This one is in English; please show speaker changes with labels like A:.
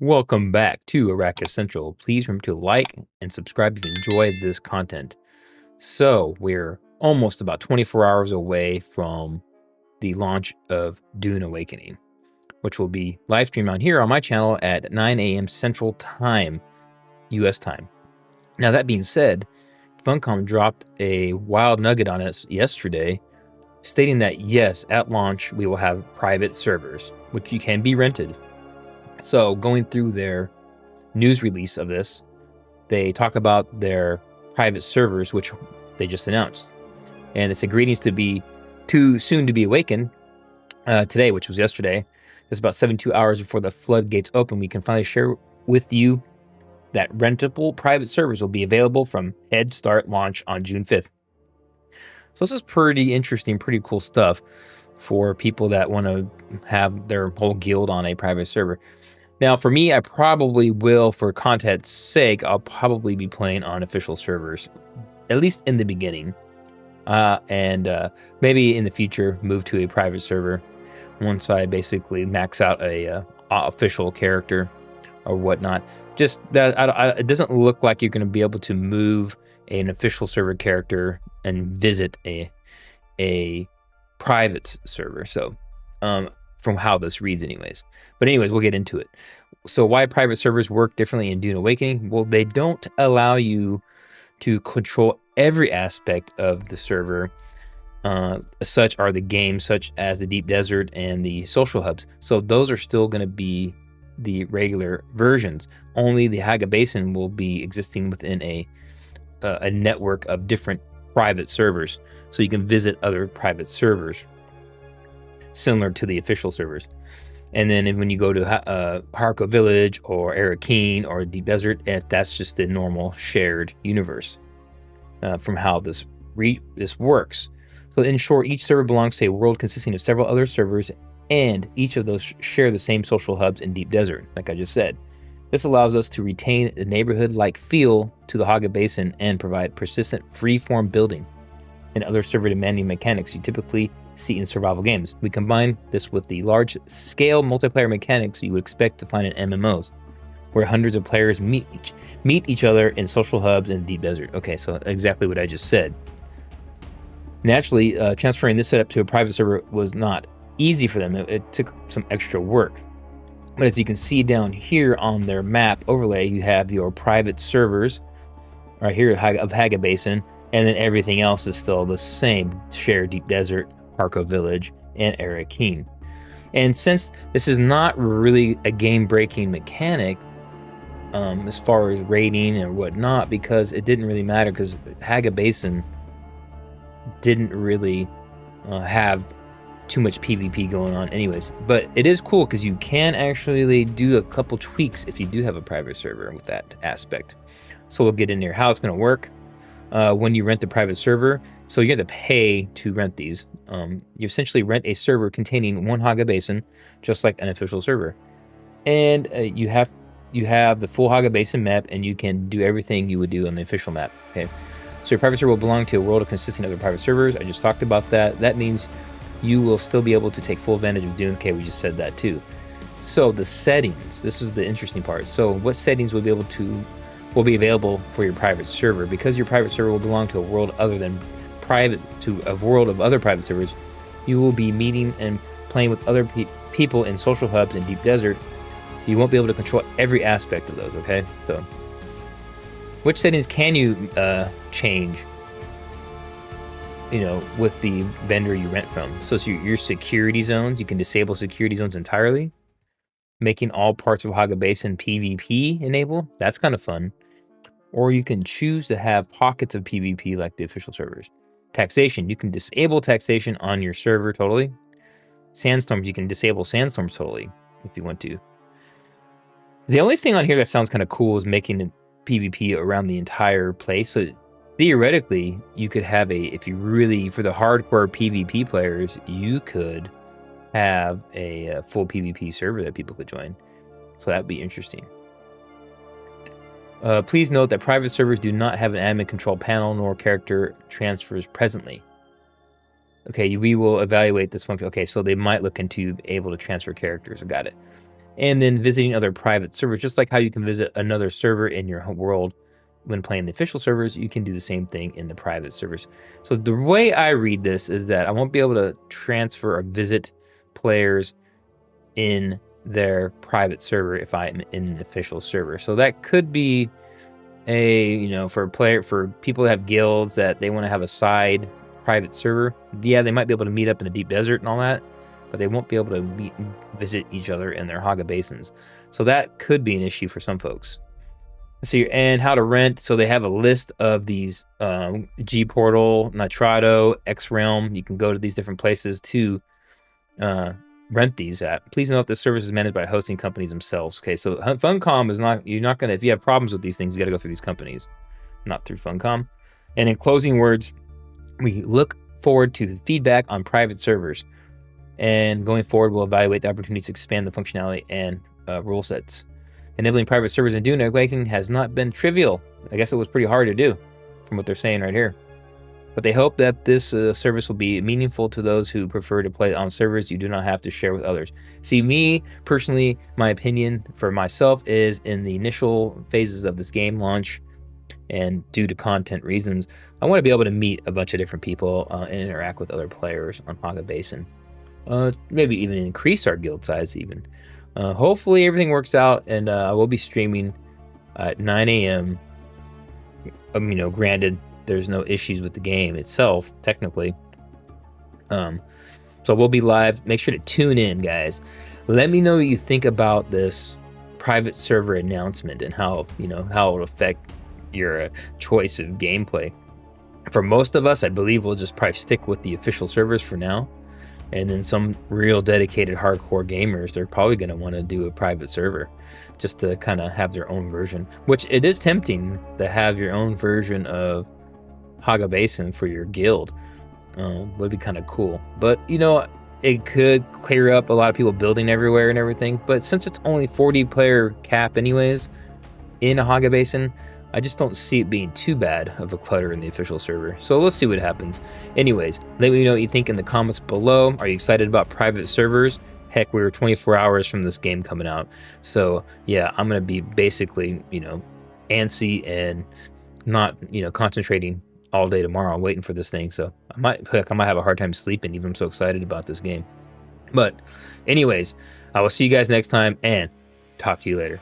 A: Welcome back to Arrakis Central. Please remember to like and subscribe if you enjoyed this content. So, we're almost about 24 hours away from the launch of Dune Awakening, which will be live streamed on here on my channel at 9 a.m. Central Time, US time. Now, that being said, Funcom dropped a wild nugget on us yesterday, stating that yes, at launch, we will have private servers, which you can be rented. So going through their news release of this, they talk about their private servers, which they just announced. And it's a greetings to be too soon to be awakened today, which was yesterday. It's about 72 hours before the floodgates open. We can finally share with you that rentable private servers will be available from Head Start launch on June 5th. So this is pretty interesting, pretty cool stuff for people that want to have their whole guild on a private server. Now, for me, I probably will, for content's sake, I'll probably be playing on official servers, at least in the beginning. And maybe in the future, move to a private server once I basically max out a official character or whatnot. Just that it doesn't look like you're going to be able to move an official server character and visit a private server. So, from how this reads anyways. But anyways, we'll get into it. So why private servers work differently in Dune Awakening? Well, they don't allow you to control every aspect of the server. Such are the games, such as the Deep Desert and the social hubs. So those are still going to be the regular versions. Only the Haga Basin will be existing within a network of different private servers. So you can visit other private servers, similar to the official servers. And then when you go to Harco Village or Arrakis or Deep Desert, that's just the normal shared universe from how this works. So in short, each server belongs to a world consisting of several other servers, and each of those share the same social hubs in Deep Desert, like I just said. This allows us to retain the neighborhood-like feel to the Haga Basin and provide persistent free-form building and other server-demanding mechanics you typically see in survival games. We combine this with the large-scale multiplayer mechanics you would expect to find in MMOs, where hundreds of players meet each other in social hubs in the Deep Desert. Okay, so exactly what I just said. Naturally, transferring this setup to a private server was not easy for them. It took some extra work. But as you can see down here on their map overlay, you have your private servers right here of Haga Basin, and then everything else is still the same: shared Deep Desert, Harco Village, and Arrakis. And since this is not really a game-breaking mechanic as far as rating and whatnot, because it didn't really matter, because Haga Basin didn't really have too much PvP going on anyways. But it is cool because you can actually do a couple tweaks if you do have a private server with that aspect. So we'll get in here how it's going to work when you rent the private server. So you have to pay to rent these. You essentially rent a server containing one Haga Basin, just like an official server. And you have the full Haga Basin map, and you can do everything you would do on the official map. Okay, so your private server will belong to a world consisting of other private servers. I just talked about that. That means you will still be able to take full advantage of Dune. Okay, we just said that too. So the settings, this is the interesting part. So what settings will be available for your private server? Because your private server will belong to a world other than a world of other private servers, you will be meeting and playing with other people in social hubs in Deep Desert. You won't be able to control every aspect of those. Okay, so which settings can you change, with the vendor you rent from? So your security zones, you can disable security zones entirely, making all parts of Haga Basin PvP enable. That's kind of fun. Or you can choose to have pockets of PvP like the official servers. Taxation, you can disable taxation on your server totally. Sandstorms, you can disable sandstorms totally if you want to. The only thing on here that sounds kind of cool is making it PvP around the entire place. So theoretically, you could have if you really, for the hardcore PvP players, you could have a full PvP server that people could join. So that would be interesting. Please note that private servers do not have an admin control panel nor character transfers presently. Okay, we will evaluate this function. Okay, so they might look into able to transfer characters. I got it. and then visiting other private servers, just like how you can visit another server in your world when playing the official servers, you can do the same thing in the private servers. So the way I read this is that I won't be able to transfer or visit players in their private server if I'm in an official server. So that could be for people that have guilds that they want to have a side private server. Yeah, they might be able to meet up in the deep desert and all that, but they won't be able to visit each other in their Haga basins. So that could be an issue for some folks. See, and how to rent. So they have a list of these G Portal, Nitrado, X Realm. You can go to these different places to rent these at. Please note this service is managed by hosting companies themselves. Okay, so Funcom is not, you're not gonna, if you have problems with these things, you gotta go through these companies, not through Funcom. And in closing words, we look forward to feedback on private servers. And going forward, we'll evaluate the opportunities to expand the functionality and rule sets. Enabling private servers in Dune Awakening has not been trivial. I guess it was pretty hard to do, from what they're saying right here. But they hope that this service will be meaningful to those who prefer to play on servers you do not have to share with others. See, me, personally, my opinion for myself is in the initial phases of this game launch, and due to content reasons, I want to be able to meet a bunch of different people and interact with other players on Haga Basin. Maybe even increase our guild size even. Hopefully everything works out, and I will be streaming at 9 a.m. Granted, there's no issues with the game itself, technically. So we'll be live. Make sure to tune in, guys. Let me know what you think about this private server announcement and how it'll affect your choice of gameplay. For most of us, I believe we'll just probably stick with the official servers for now. And then some real dedicated hardcore gamers, they're probably going to want to do a private server just to kind of have their own version, which it is tempting to have your own version of Haga Basin for your guild. Would be kind of cool. But, it could clear up a lot of people building everywhere and everything. But since it's only 40 player cap anyways in a Haga Basin, I just don't see it being too bad of a clutter in the official server. So let's see what happens. Anyways, let me know what you think in the comments below. Are you excited about private servers? Heck, we were 24 hours from this game coming out. So yeah, I'm going to be basically, antsy and not, concentrating all day tomorrow waiting for this thing. So I might have a hard time sleeping even I'm so excited about this game. But anyways, I will see you guys next time and talk to you later.